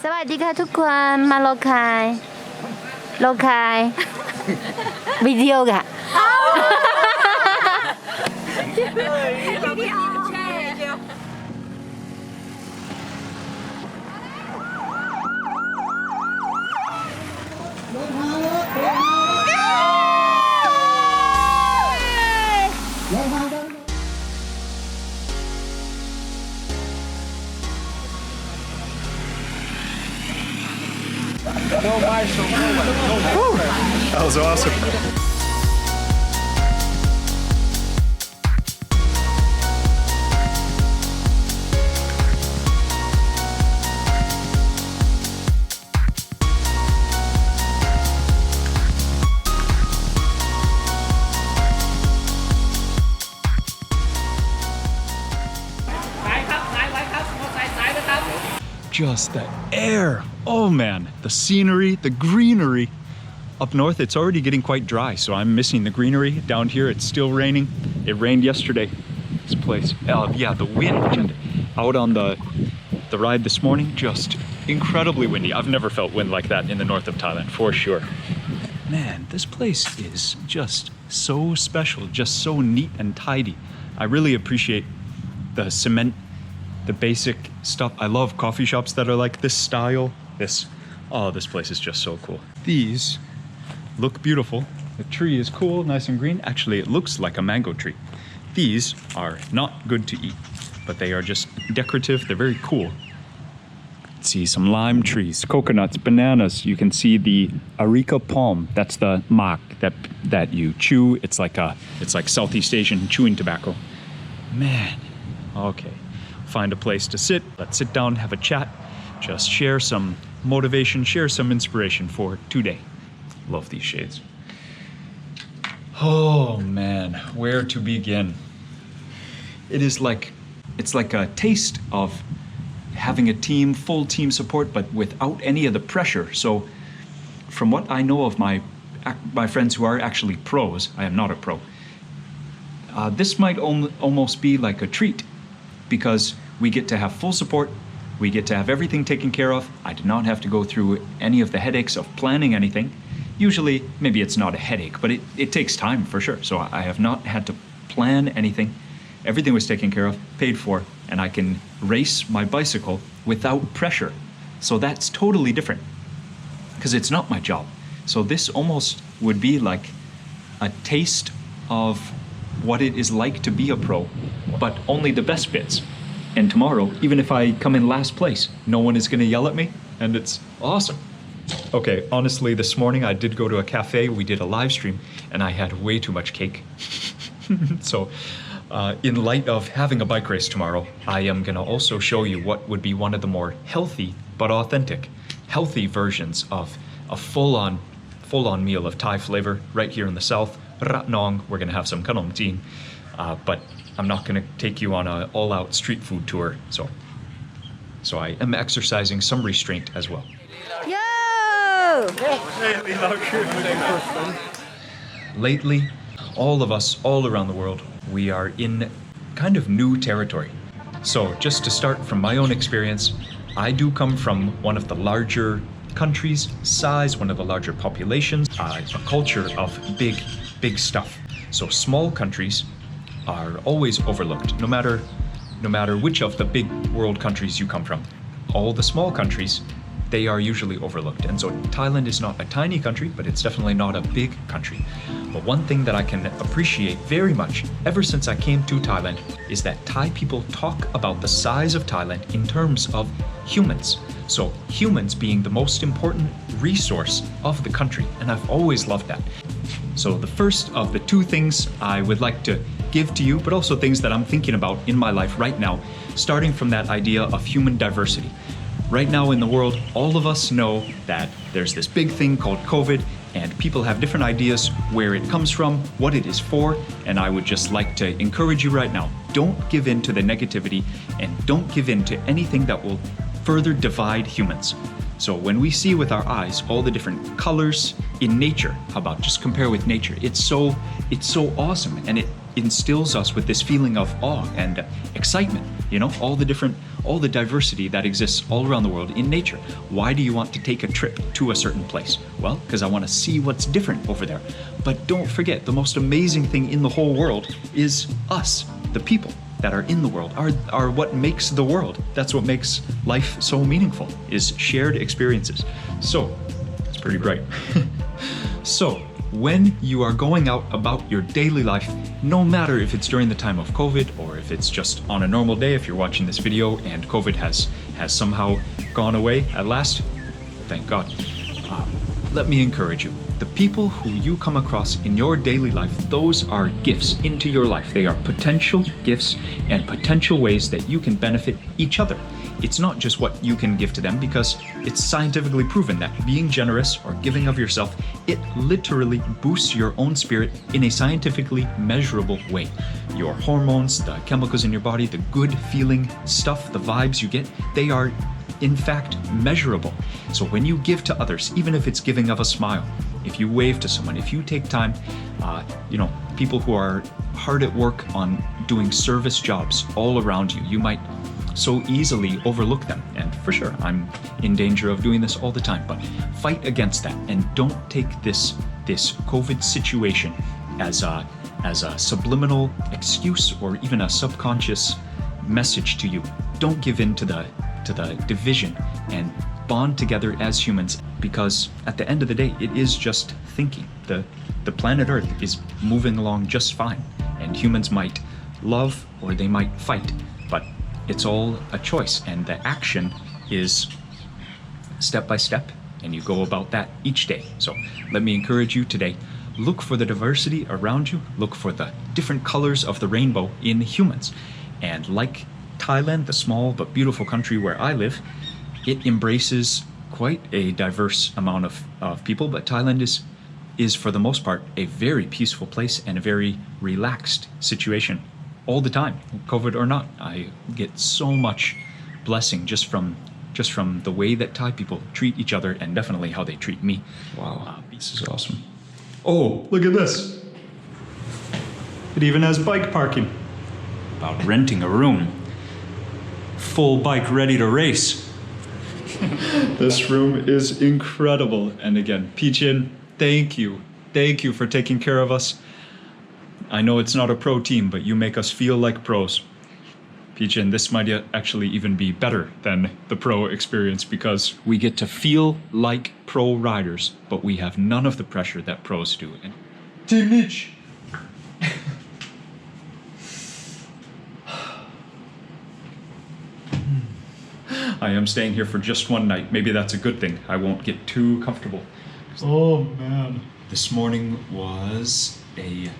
สวัสดีค่ะทุกคนมาโลคายวิดีโอค่ะThat was awesome. Just the air. Oh man, the scenery, the greenery. Up north, it's already getting quite dry, so I'm missing the greenery. Down here, it's still raining. It rained yesterday, this place. Yeah, the wind out on the ride this morning, just incredibly windy. I've never felt wind like that in the north of Thailand, for sure. Man, this place is just so special, just so neat and tidy. I really appreciate the cement, the basic stuff. I love coffee shops that are like this style. This place is just so cool. These look beautiful. The tree is cool, nice and green. Actually, it looks like a mango tree. These are not good to eat, but they are just decorative. They're very cool. Let's see, some lime trees, coconuts, bananas. You can see the areca palm. That's the mak that you chew. It's like Southeast Asian chewing tobacco. Man, okay. Find a place to sit. Let's sit down, have a chat. Just share some motivation, share some inspiration for today. Love these shades. Oh man, where to begin? It's like a taste of having a team, full team support, but without any of the pressure. So from what I know of my friends who are actually pros, I am not a pro, this might almost be like a treat, because we get to have full support, we get to have everything taken care of. I did not have to go through any of the headaches of planning anything. Usually, maybe it's not a headache, but it takes time for sure. So I have not had to plan anything. Everything was taken care of, paid for, and I can race my bicycle without pressure. So that's totally different, because it's not my job. So this almost would be like a taste of what it is like to be a pro, but only the best bits. And tomorrow, even if I come in last place, no one is gonna yell at me, and it's awesome. Okay, honestly, this morning I did go to a cafe, we did a live stream, and I had way too much cake. So, in light of having a bike race tomorrow, I am gonna also show you what would be one of the more healthy, but authentic, healthy versions of a full-on meal of Thai flavor right here in the south. Rat Nong, we're gonna have some kanom jin, but I'm not gonna take you on an all-out street food tour, so I am exercising some restraint as well. Yo! Lately, all of us, all around the world, we are in kind of new territory. So just to start from my own experience, I do come from one of the larger countries, size, one of the larger populations, a culture of big stuff. So small countries are always overlooked, no matter which of the big world countries you come from. All the small countries, they are usually overlooked. And so Thailand is not a tiny country, but it's definitely not a big country. But one thing that I can appreciate very much ever since I came to Thailand is that Thai people talk about the size of Thailand in terms of humans. So humans being the most important resource of the country. And I've always loved that. So the first of the two things I would like to give to you, but also things that I'm thinking about in my life right now, starting from that idea of human diversity. Right now in the world, all of us know that there's this big thing called COVID, and people have different ideas where it comes from, what it is for, and I would just like to encourage you right now, don't give in to the negativity and don't give in to anything that will further divide humans. So when we see with our eyes all the different colors in nature, how about just compare with nature? It's so awesome, and it instills us with this feeling of awe and excitement. all the diversity that exists all around the world in nature. Why do you want to take a trip to a certain place? Well, because I want to see what's different over there. But don't forget, the most amazing thing in the whole world is us, the people that are in the world, are what makes the world. That's what makes life so meaningful, is shared experiences. So, it's pretty bright. So, when you are going out about your daily life, no matter if it's during the time of COVID or if it's just on a normal day, if you're watching this video and COVID has somehow gone away at last, thank God. Let me encourage you. The people who you come across in your daily life, those are gifts into your life. They are potential gifts and potential ways that you can benefit each other. It's not just what you can give to them, because it's scientifically proven that being generous or giving of yourself, it literally boosts your own spirit in a scientifically measurable way. Your hormones, the chemicals in your body, the good feeling stuff, the vibes you get, they are in fact measurable. So when you give to others, even if it's giving of a smile, if you wave to someone, if you take time, people who are hard at work on doing service jobs all around you, you might so easily overlook them. And for sure, I'm in danger of doing this all the time, but fight against that and don't take this COVID situation as a subliminal excuse or even a subconscious message to you. Don't give in to the division and bond together as humans, because at the end of the day, it is just thinking. The planet Earth is moving along just fine, and humans might love or they might fight, but it's all a choice, and the action is step by step, and you go about that each day. So let me encourage you today, look for the diversity around you, look for the different colors of the rainbow in humans. And like Thailand, the small but beautiful country where I live, it embraces quite a diverse amount of people, but Thailand is for the most part a very peaceful place and a very relaxed situation all the time, COVID or not. I get so much blessing just from the way that Thai people treat each other, and definitely how they treat me. Wow, this is awesome. Oh, look at this. It even has bike parking. About renting a room. Full bike ready to race. This room is incredible. And again, Pichin, thank you. Thank you for taking care of us. I know it's not a pro team, but you make us feel like pros. Pichin, this might actually even be better than the pro experience, because we get to feel like pro riders, but we have none of the pressure that pros do. And Team Nich! I am staying here for just one night. Maybe that's a good thing. I won't get too comfortable. Oh man. This morning was a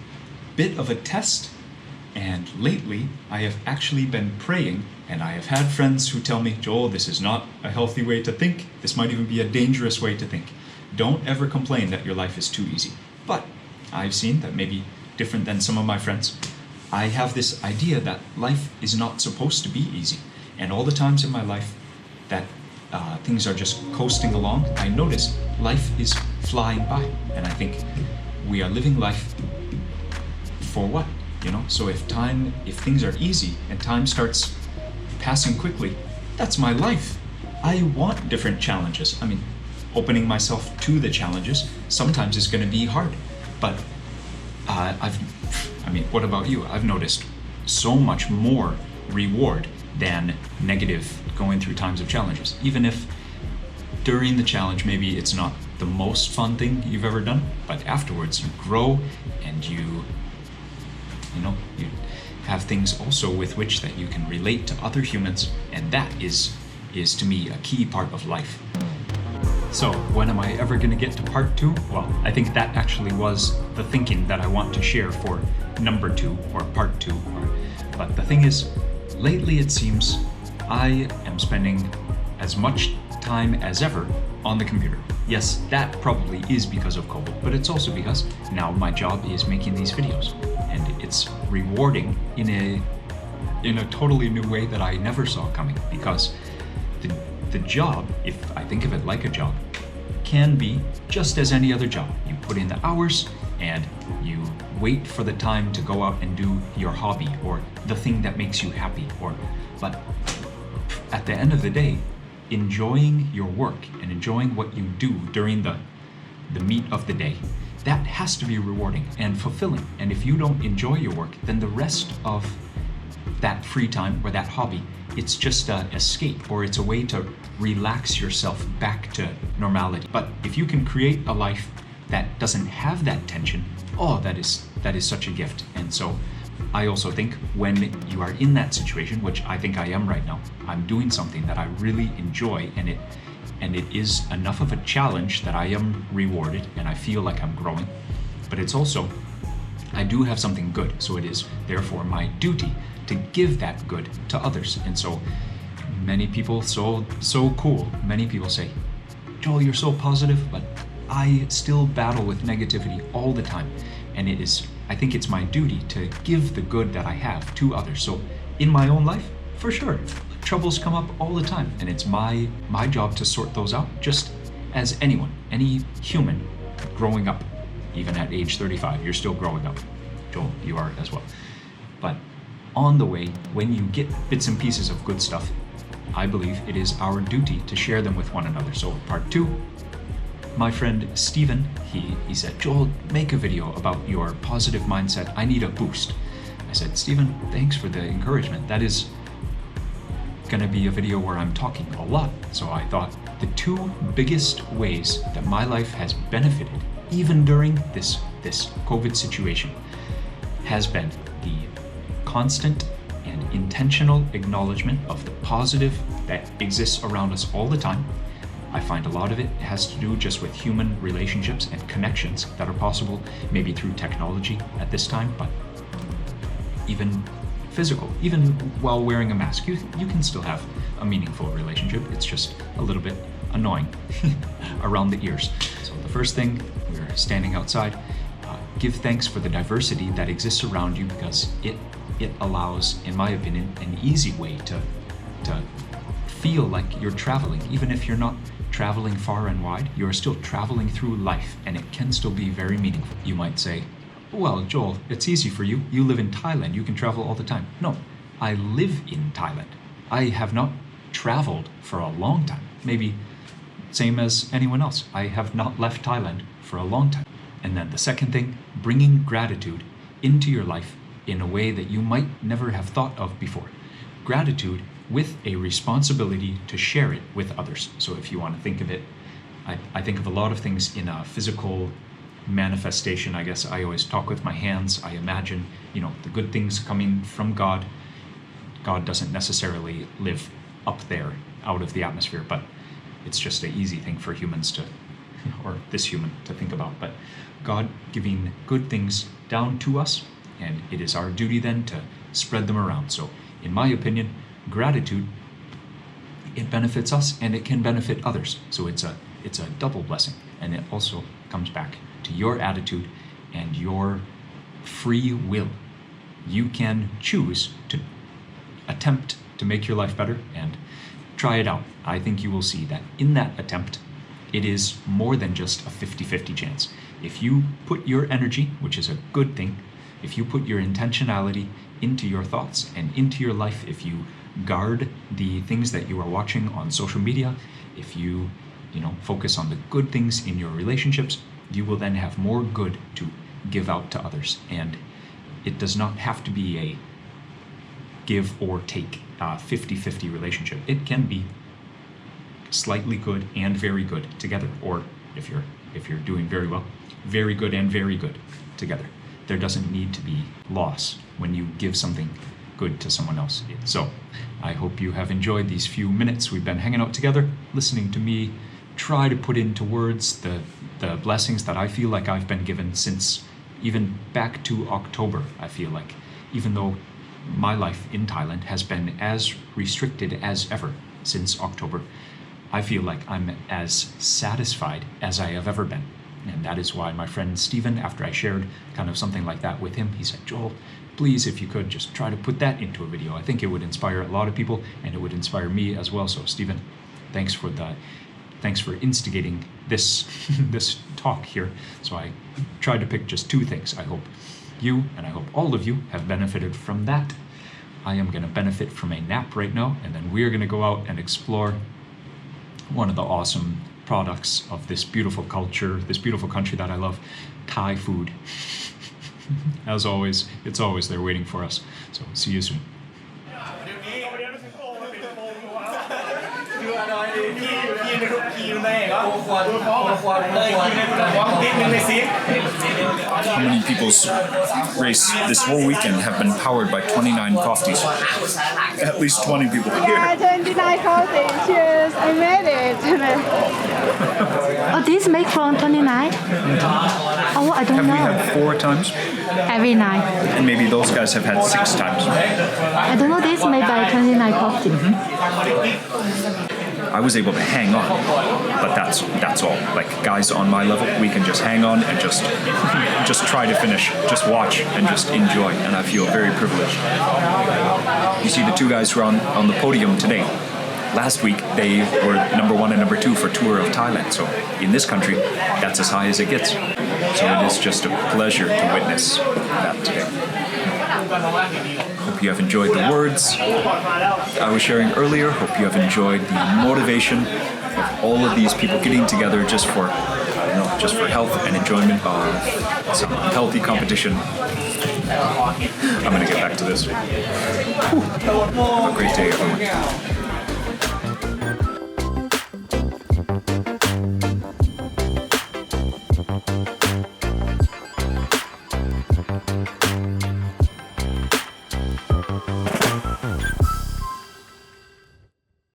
bit of a test, and lately I have actually been praying, and I have had friends who tell me, Joel, this is not a healthy way to think. This might even be a dangerous way to think. Don't ever complain that your life is too easy. But I've seen that maybe different than some of my friends. I have this idea that life is not supposed to be easy. And all the times in my life that things are just coasting along, I notice life is flying by. And I think we are living life for what? So if things are easy and time starts passing quickly, that's my life. I want different challenges. I mean, opening myself to the challenges sometimes is going to be hard. But what about you? I've noticed so much more reward than negative going through times of challenges. Even if during the challenge, maybe it's not the most fun thing you've ever done, but afterwards you grow and you have things also with which that you can relate to other humans, and that is to me a key part of life. So when am I ever going to get to part 2? Well, I think that actually was the thinking that I want to share for number 2 or part 2. But the thing is, lately it seems I am spending as much time as ever on the computer. Yes, that probably is because of COVID, but it's also because now my job is making these videos, and it's rewarding in a totally new way that I never saw coming, because the job, if I think of it like a job, can be just as any other job. You put in the hours and you wait for the time to go out and do your hobby or the thing that makes you happy or But at the end of the day, enjoying your work and enjoying what you do during the meat of the day, that has to be rewarding and fulfilling. And if you don't enjoy your work, then the rest of that free time or that hobby, it's just an escape, or it's a way to relax yourself back to normality. But if you can create a life that doesn't have that tension, oh, that is such a gift. And so I also think when you are in that situation, which I think I am right now, I'm doing something that I really enjoy, and it is enough of a challenge that I am rewarded and I feel like I'm growing. But it's also, I do have something good, so it is therefore my duty to give that good to others. And so many people, so cool, many people say, Joel, you're so positive, but I still battle with negativity all the time. And I think it's my duty to give the good that I have to others. So in my own life, for sure, troubles come up all the time, and it's my job to sort those out, just as anyone, any human growing up, even at age 35, you're still growing up. Joel, you are as well. But on the way, when you get bits and pieces of good stuff, I believe it is our duty to share them with one another. So part 2, my friend Stephen, he said, Joel, make a video about your positive mindset. I need a boost. I said, Stephen, thanks for the encouragement. That is going to be a video where I'm talking a lot. So I thought the 2 biggest ways that my life has benefited, even during this COVID situation, has been the constant and intentional acknowledgement of the positive that exists around us all the time. I find a lot of it has to do just with human relationships and connections that are possible, maybe through technology at this time, but even physical, even while wearing a mask, you can still have a meaningful relationship. It's just a little bit annoying around the ears. So the first thing, we're standing outside, give thanks for the diversity that exists around you, because it allows, in my opinion, an easy way to feel like you're traveling. Even if you're not traveling far and wide, you're still traveling through life, and it can still be very meaningful. You might say, well, Joel, it's easy for you. You live in Thailand. You can travel all the time. No, I live in Thailand. I have not traveled for a long time. Maybe same as anyone else. I have not left Thailand for a long time. And then the second thing, bringing gratitude into your life in a way that you might never have thought of before. Gratitude with a responsibility to share it with others. So if you want to think of it, I think of a lot of things in a physical manifestation. I guess I always talk with my hands. I imagine, the good things coming from God. God doesn't necessarily live up there out of the atmosphere, but it's just an easy thing for humans to, or this human to think about. But God giving good things down to us, and it is our duty then to spread them around. So in my opinion, gratitude, it benefits us and it can benefit others. So it's a double blessing, and it also comes back to your attitude and your free will. You can choose to attempt to make your life better and try it out. I think you will see that in that attempt, it is more than just a 50-50 chance. If you put your energy, which is a good thing, if you put your intentionality into your thoughts and into your life, if you guard the things that you are watching on social media, if you focus on the good things in your relationships, you will then have more good to give out to others. And it does not have to be a give or take 50-50 relationship. It can be slightly good and very good together, or if you're doing very well, very good and very good together. There doesn't need to be loss when you give something good to someone else. So I hope you have enjoyed these few minutes we've been hanging out together, listening to me try to put into words the blessings that I feel like I've been given since even back to October. I feel like, even though my life in Thailand has been as restricted as ever since October, I feel like I'm as satisfied as I have ever been. And that is why my friend Stephen, after I shared kind of something like that with him, he said, Joel, please, if you could just try to put that into a video. I think it would inspire a lot of people, and it would inspire me as well. So Stephen, thanks for instigating this this talk here. So I tried to pick just two things. I hope you, and I hope all of you, have benefited from that. I am going to benefit from a nap right now, and then we're going to go out and explore one of the awesome products of this beautiful culture, this beautiful country that I love, Thai food. As always, it's always there waiting for us. So see you soon. how many people's race this whole weekend have been powered by 29 coffees? At least 20 people. Yeah, 29 coffee. Cheers. I made it. Oh, this make from 29? Oh, I don't Have we know. had 4 times? Every night. And maybe those guys have had 6 times. I don't know this made by 29 coffee. I was able to hang on, but that's all. Like guys on my level, we can just hang on and just try to finish, just watch and just enjoy, and I feel very privileged. You see the 2 guys who are on the podium today. Last week they were number 1 and number 2 for Tour of Thailand. So in this country, that's as high as it gets. So it is just a pleasure to witness that today. Hope you have enjoyed the words I was sharing earlier. Hope you have enjoyed the motivation of all of these people getting together just for health and enjoyment of some healthy competition. I'm gonna get back to this. Whew. Have a great day, everyone.